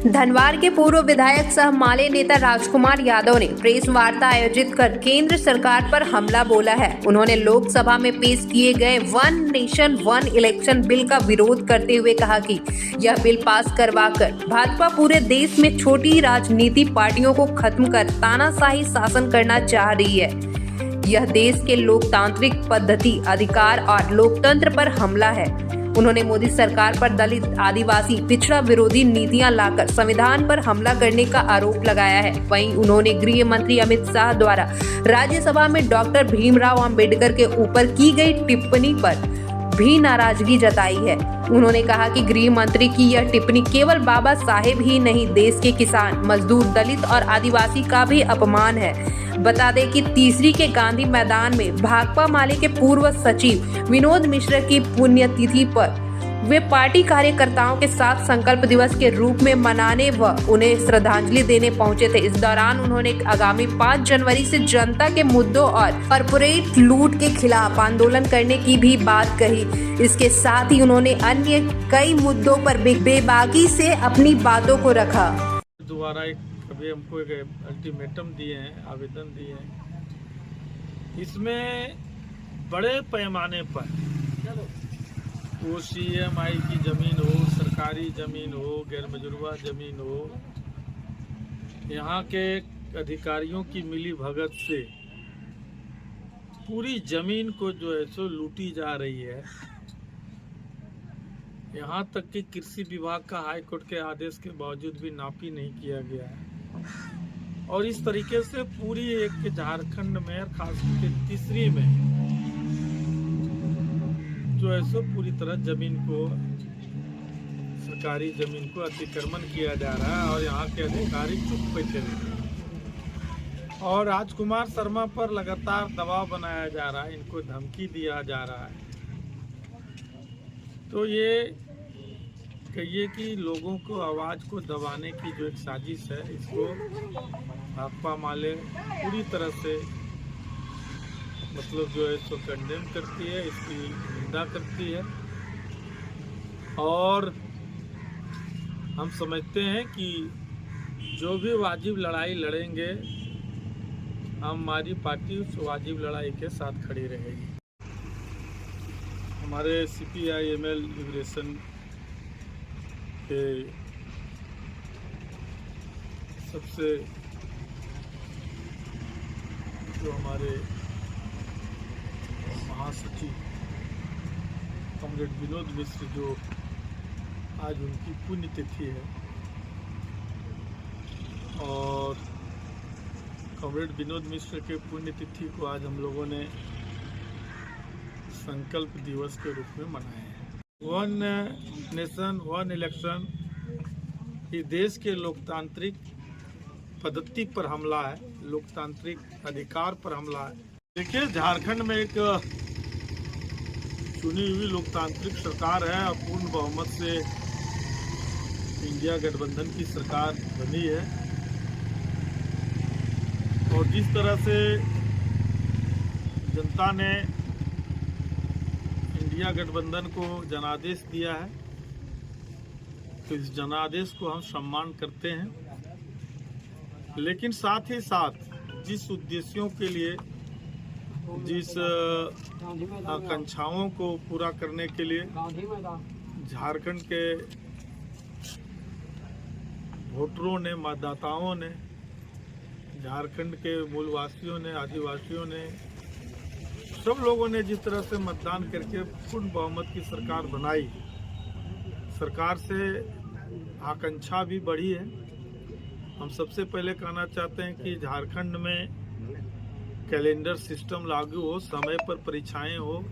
धनवार के पूर्व विधायक सह माले नेता राजकुमार यादव ने प्रेस वार्ता आयोजित कर केंद्र सरकार पर हमला बोला है। उन्होंने लोकसभा में पेश किए गए one nation one election bill का विरोध करते हुए कहा कि यह बिल पास करवाकर भाजपा पूरे देश में छोटी राजनीति पार्टियों को खत्म कर तानाशाही शासन करना चाह रही है। यह देश के लोकतांत्रिक पद्धति, अधिकार और लोकतंत्र पर हमला है। उन्होंने मोदी सरकार पर दलित, आदिवासी, पिछड़ा विरोधी नीतियां लाकर संविधान पर हमला करने का आरोप लगाया है। वहीं उन्होंने गृह मंत्री अमित शाह द्वारा राज्यसभा में डॉक्टर भीमराव अंबेडकर के ऊपर की गई टिप्पणी पर भी नाराजगी जताई है। उन्होंने कहा कि गृह मंत्री की यह टिप्पणी केवल बाबा साहेब ही नहीं, देश के किसान, मजदूर, दलित और आदिवासी का भी अपमान है। बता दें कि तीसरी के गांधी मैदान में भाकपा माले के पूर्व सचिव विनोद मिश्र की पुण्यतिथि पर वे पार्टी कार्यकर्ताओं के साथ संकल्प दिवस के रूप में मनाने व उन्हें श्रद्धांजलि देने पहुंचे थे। इस दौरान उन्होंने आगामी 5 जनवरी से जनता के मुद्दों और कॉर्पोरेट लूट के खिलाफ आंदोलन करने की भी बात कही। इसके साथ ही उन्होंने अन्य कई मुद्दों पर बेबाकी से अपनी बातों को रखा। दोबारा अभी हमको एक अल्टीमेटम दिए हैं, आवेदन दिए हैं। इसमें बड़े पैमाने पर वो CMI की ज़मीन हो, सरकारी ज़मीन हो, गैर मजुरवा ज़मीन हो, यहाँ के अधिकारियों की मिली भगत से पूरी ज़मीन को जो है सो लूटी जा रही है। यहाँ तक कि कृषि विभाग का हाई कोर्ट के आदेश के बावजूद भी नापी नहीं किया गया है। और इस तरीके से पूरी एक झारखंड में, खासकर तीसरी में जो है सो पूरी तरह जमीन को, सरकारी जमीन को अतिक्रमण किया जा रहा है और यहाँ के अधिकारी चुप बैठे हैं। और राजकुमार शर्मा पर लगातार दबाव बनाया जा रहा है, इनको धमकी दिया जा रहा है। तो ये कहिए कि लोगों को आवाज़ को दबाने की जो एक साजिश है, इसको भाकपा माले पूरी तरह से मतलब जो है इसको कंडेम करती है, इसकी निंदा करती है। और हम समझते हैं कि जो भी वाजिब लड़ाई लड़ेंगे, हमारी पार्टी उस वाजिब लड़ाई के साथ खड़ी रहेगी। हमारे CPI-ML लिबरेशन के सबसे जो हमारे महासचिव कॉमरेड विनोद मिश्र, जो आज उनकी पुण्यतिथि है, और कॉमरेड विनोद मिश्र के पुण्यतिथि को आज हम लोगों ने संकल्प दिवस के रूप में मनाया है। वन नेशन वन इलेक्शन ये देश के लोकतांत्रिक पद्धति पर हमला है, लोकतांत्रिक अधिकार पर हमला है। देखिए, झारखंड में एक चुनी हुई लोकतांत्रिक सरकार है और पूर्ण बहुमत से इंडिया गठबंधन की सरकार बनी है। और जिस तरह से जनता ने इंडिया गठबंधन को जनादेश दिया है, तो इस जनादेश को हम सम्मान करते हैं। लेकिन साथ ही साथ जिस उद्देश्यों के लिए, जिस आकांक्षाओं को पूरा करने के लिए झारखंड के वोटरों ने, मतदाताओं ने, झारखंड के मूलवासियों ने, आदिवासियों ने, सब लोगों ने जिस तरह से मतदान करके पूर्ण बहुमत की सरकार बनाई, सरकार से आकांक्षा भी बढ़ी है। हम सबसे पहले कहना चाहते हैं कि झारखंड में कैलेंडर सिस्टम लागू हो, समय पर परीक्षाएं हो,